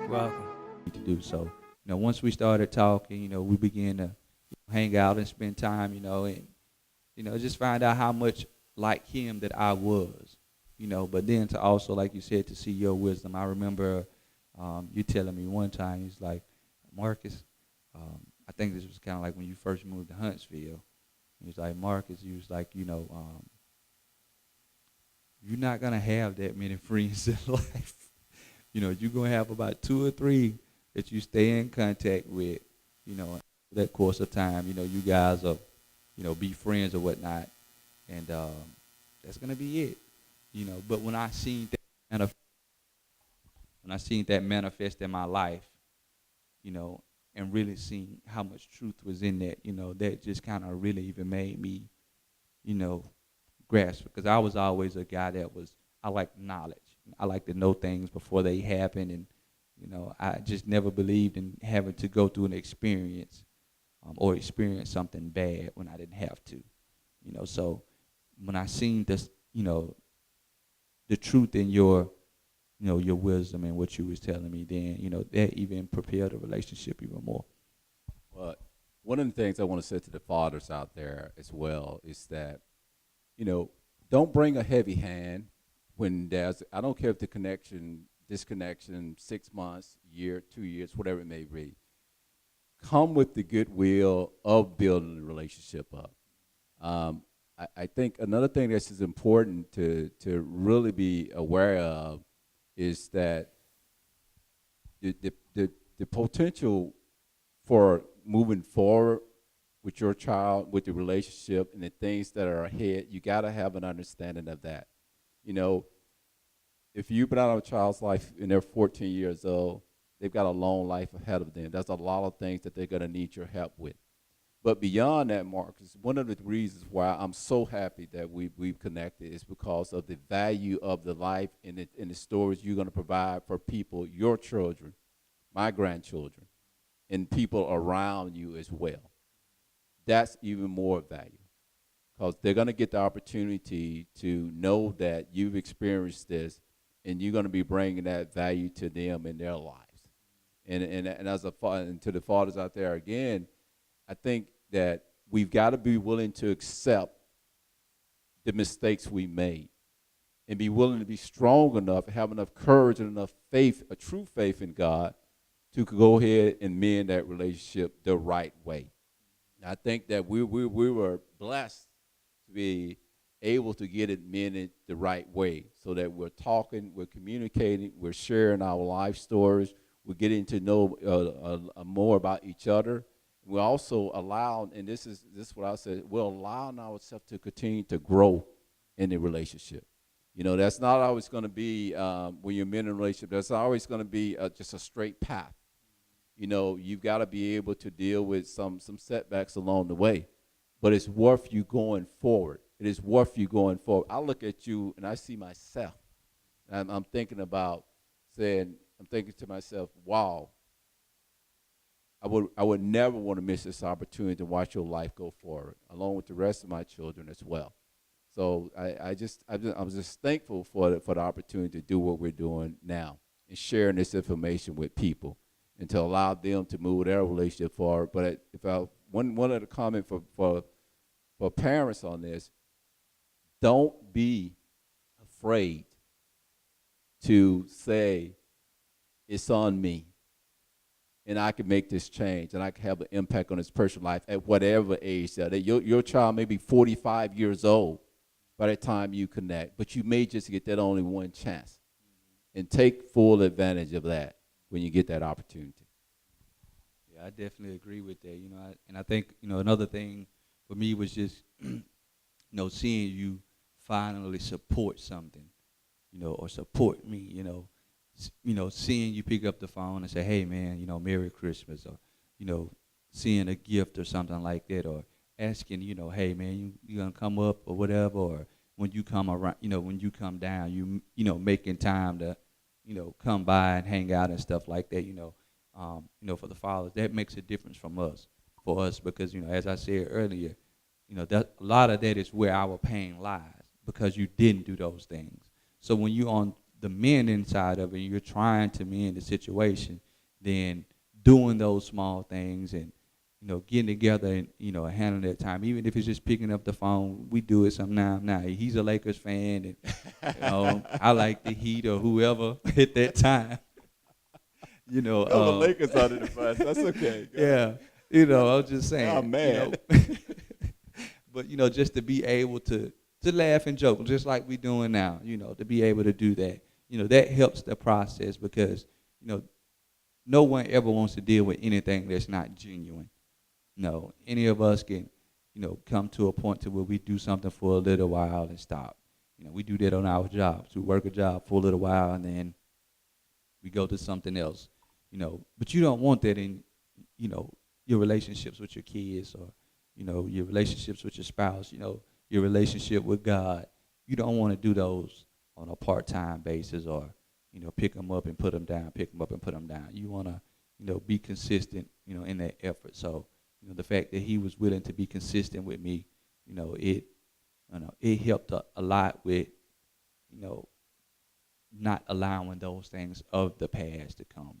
Welcome. To do so. Once we started talking, we began to hang out and spend time, and just find out how much like him that I was, But then to also, like you said, to see your wisdom. I remember you telling me one time, he's like, Marcus, I think this was kind of like when you first moved to Huntsville. He was like, Marcus, he was like, you're not gonna have that many friends in life. You're gonna have about two or three that you stay in contact with, that course of time. You guys will, be friends or whatnot, and that's gonna be it. But when I seen that manifest in my life, you know, and really seeing how much truth was in that, that just kind of really even made me, you know, grasp, because I was always a guy that was, I like knowledge. I like to know things before they happen, and I just never believed in having to go through an experience or experience something bad when I didn't have to. So when I seen this, the truth in your, your wisdom and what you was telling me, then that even propelled the relationship even more. But one of the things I want to say to the fathers out there as well is that, you know, don't bring a heavy hand when there's, I don't care if the disconnection, 6 months, year, 2 years, whatever it may be. Come with the goodwill of building the relationship up. I think another thing that's is important to really be aware of is that the potential for moving forward with your child, with the relationship and the things that are ahead, you got to have an understanding of that. You know, if you've been out of a child's life and they're 14 years old, they've got a long life ahead of them. There's a lot of things that they're going to need your help with. But beyond that, Marcus, one of the reasons why I'm so happy that we've connected is because of the value of the life and the stories you're going to provide for people, your children, my grandchildren, and people around you as well. That's even more value because they're going to get the opportunity to know that you've experienced this and you're going to be bringing that value to them in their lives. And as a father, and to the fathers out there again, I think that we've got to be willing to accept the mistakes we made and be willing to be strong enough, have enough courage and enough faith, a true faith in God, to go ahead and mend that relationship the right way. And I think that we were blessed to be able to get it mended the right way so that we're talking, we're communicating, we're sharing our life stories, we're getting to know more about each other. We also allow, and this is what I said, we're allowing ourselves to continue to grow in the relationship. That's not always going to be, when you're in a relationship, that's always going to be just a straight path. You've got to be able to deal with some setbacks along the way. But it's worth you going forward. It is worth you going forward. I look at you and I see myself. And I'm thinking to myself, wow, I would never want to miss this opportunity to watch your life go forward, along with the rest of my children as well. So I'm just thankful for the opportunity to do what we're doing now and sharing this information with people and to allow them to move their relationship forward. But one other comment for parents on this, don't be afraid to say it's on me and I can make this change, and I can have an impact on this person's life at whatever age that your child may be 45 years old by the time you connect, but you may just get that only one chance, and take full advantage of that when you get that opportunity. Yeah, I definitely agree with that. And I think another thing for me was just seeing you finally support something, or support me, seeing you pick up the phone and say, hey, man, Merry Christmas, or, seeing a gift or something like that, or asking, hey, man, you going to come up or whatever, or when you come around, when you come down, making time to, come by and hang out and stuff like that, for the fathers, that makes a difference for us, because, as I said earlier, that a lot of that is where our pain lies, because you didn't do those things. So when you're on the men inside of it, you're trying to mend the situation, then doing those small things and getting together and handling that time, even if it's just picking up the phone. We do it sometimes. Now he's a Lakers fan, and I like the Heat or whoever at that time. You know, Throw the Lakers under the bus. That's okay. Go yeah. ahead. I was just saying. I'm mad. But just to be able to laugh and joke, just like we're doing now. To be able to do that. That helps the process because no one ever wants to deal with anything that's not genuine. No, any of us can, come to a point to where we do something for a little while and stop. We do that on our jobs. We work a job for a little while and then we go to something else. But you don't want that in, your relationships with your kids or, your relationships with your spouse, your relationship with God. You don't want to do those on a part-time basis or, pick them up and put them down, pick them up and put them down. You want to, be consistent, in that effort. So, the fact that he was willing to be consistent with me, it helped a lot with, not allowing those things of the past to come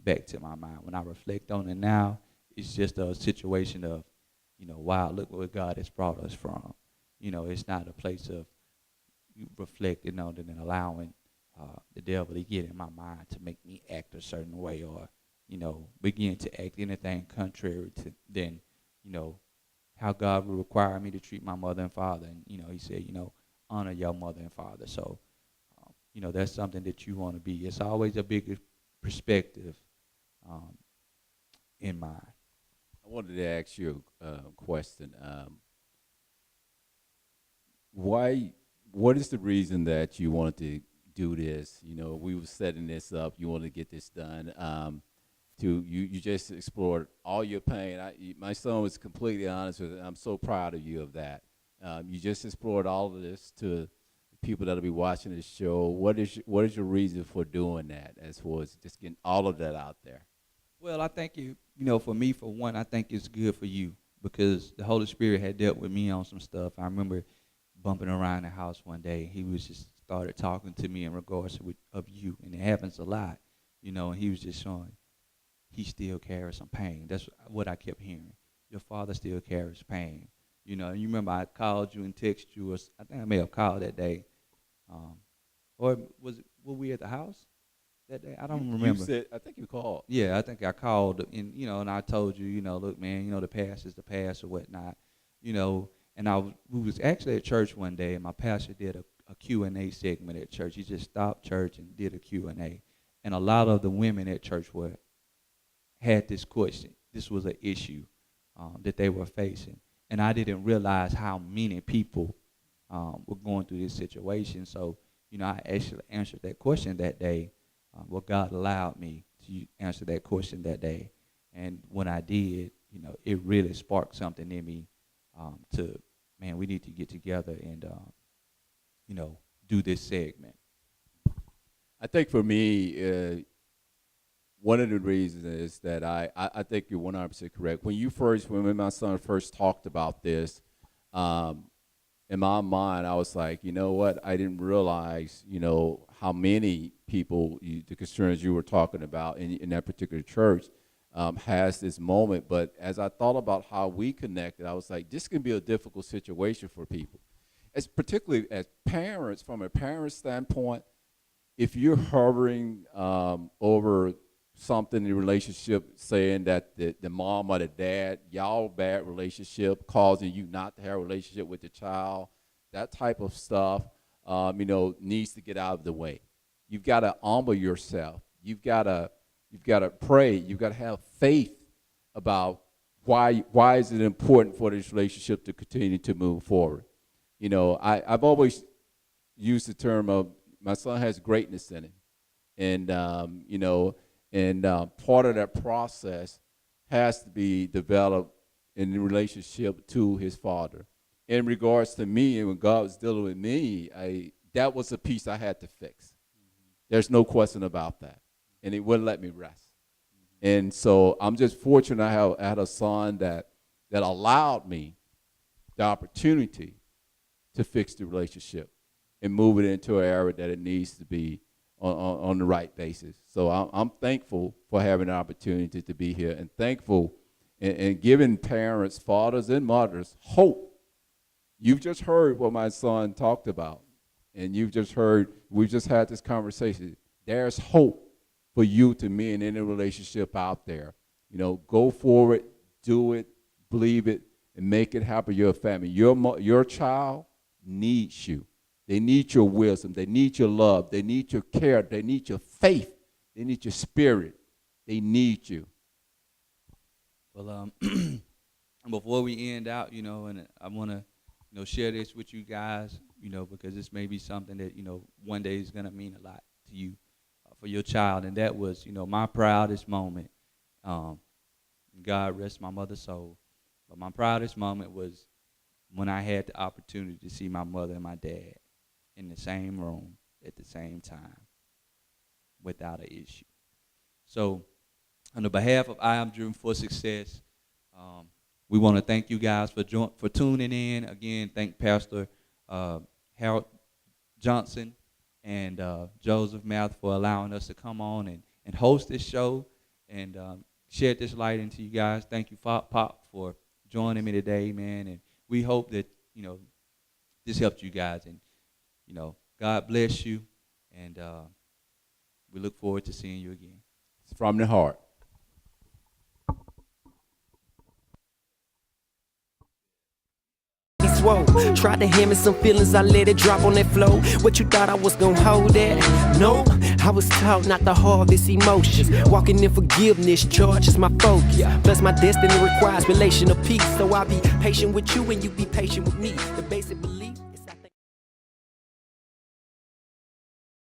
back to my mind. When I reflect on it now, it's just a situation of, wow, look where God has brought us from. It's not a place of you reflecting on it and allowing the devil to get in my mind to make me act a certain way or begin to act anything contrary to then, how God would require me to treat my mother and father. And, he said, honor your mother and father. So, that's something that you want to be. It's always a bigger perspective in mind. I wanted to ask you a question. What is the reason that you wanted to do this? We were setting this up. You wanted to get this done. You just explored all your pain. My son was completely honest with it. I'm so proud of you of that. You just explored all of this to the people that'll be watching this show. What is your reason for doing that, as far as just getting all of that out there? Well, I think for me, for one, I think it's good for you because the Holy Spirit had dealt with me on some stuff. I remember bumping around the house one day. He was just started talking to me in regards of you, and it happens a lot, and he was just showing he still carries some pain. That's what I kept hearing. Your father still carries pain. You remember I called you and texted you, or I think I may have called that day. Or were we at the house that day? I don't remember. You said, I think you called. Yeah, I think I called, and and I told you, look, man, the past is the past or whatnot, and we was actually at church one day, and my pastor did a Q&A segment at church. He just stopped church and did a Q&A, and a lot of the women at church had this question. This was an issue that they were facing, and I didn't realize how many people were going through this situation. So, I actually answered that question that day. God allowed me to answer that question that day, and when I did, it really sparked something in me man, we need to get together and do this segment. I think for me, one of the reasons is that I think you're 100% correct. When my son first talked about this, in my mind, I was like, you know what? I didn't realize, how many people, the concerns you were talking about in that particular church, has this moment. But as I thought about how we connected, I was like, this can be a difficult situation for people. As particularly as parents, from a parent standpoint, if you're hovering over something in the relationship, saying that the mom or the dad, y'all bad relationship, causing you not to have a relationship with the child, that type of stuff, needs to get out of the way. You've got to humble yourself. You've got to pray. You've got to have faith about why is it important for this relationship to continue to move forward. I've always used the term of my son has greatness in him, and part of that process has to be developed in relationship to his father. In regards to me, and when God was dealing with me, that was a piece I had to fix. There's no question about that, and it wouldn't let me rest. And so I'm just fortunate I had a son that allowed me the opportunity to fix the relationship. and move it into an area that it needs to be on the right basis. So I'm thankful for having the opportunity to be here, and thankful and giving parents, fathers and mothers hope. You've just heard what my son talked about, and you've just heard, we've just had this conversation. There's hope for you to me in any relationship out there. You know, go forward, do it, believe it, and make it happen. Your family, your child needs you. They need your wisdom. They need your love. They need your care. They need your faith. They need your spirit. They need you. Well, before we end out, you know, and I want to, you know, share this with you guys, you know, because this may be something that, you know, one day is going to mean a lot to you, for your child. And that was, you know, my proudest moment. God rest my mother's soul. But my proudest moment was when I had the opportunity to see my mother and my dad in the same room at the same time without an issue. So on the behalf of I Am Driven for Success, we want to thank you guys for tuning in. Again, thank Pastor Harold Johnson and Joseph Math for allowing us to come on and host this show and shed this light into you guys. Thank you, Pop, for joining me today, man. And we hope that, you know, this helped you guys. And, you know, God bless you. And we look forward to seeing you again. It's from the heart. Tried to hand me some feelings, I let it drop on that flow. What you thought I was gonna hold that? No, I was taught not to harvest emotions. Walking in forgiveness, charge is my focus. Plus my destiny requires relational peace. So I'll be patient with you and you be patient with me. The basic belief.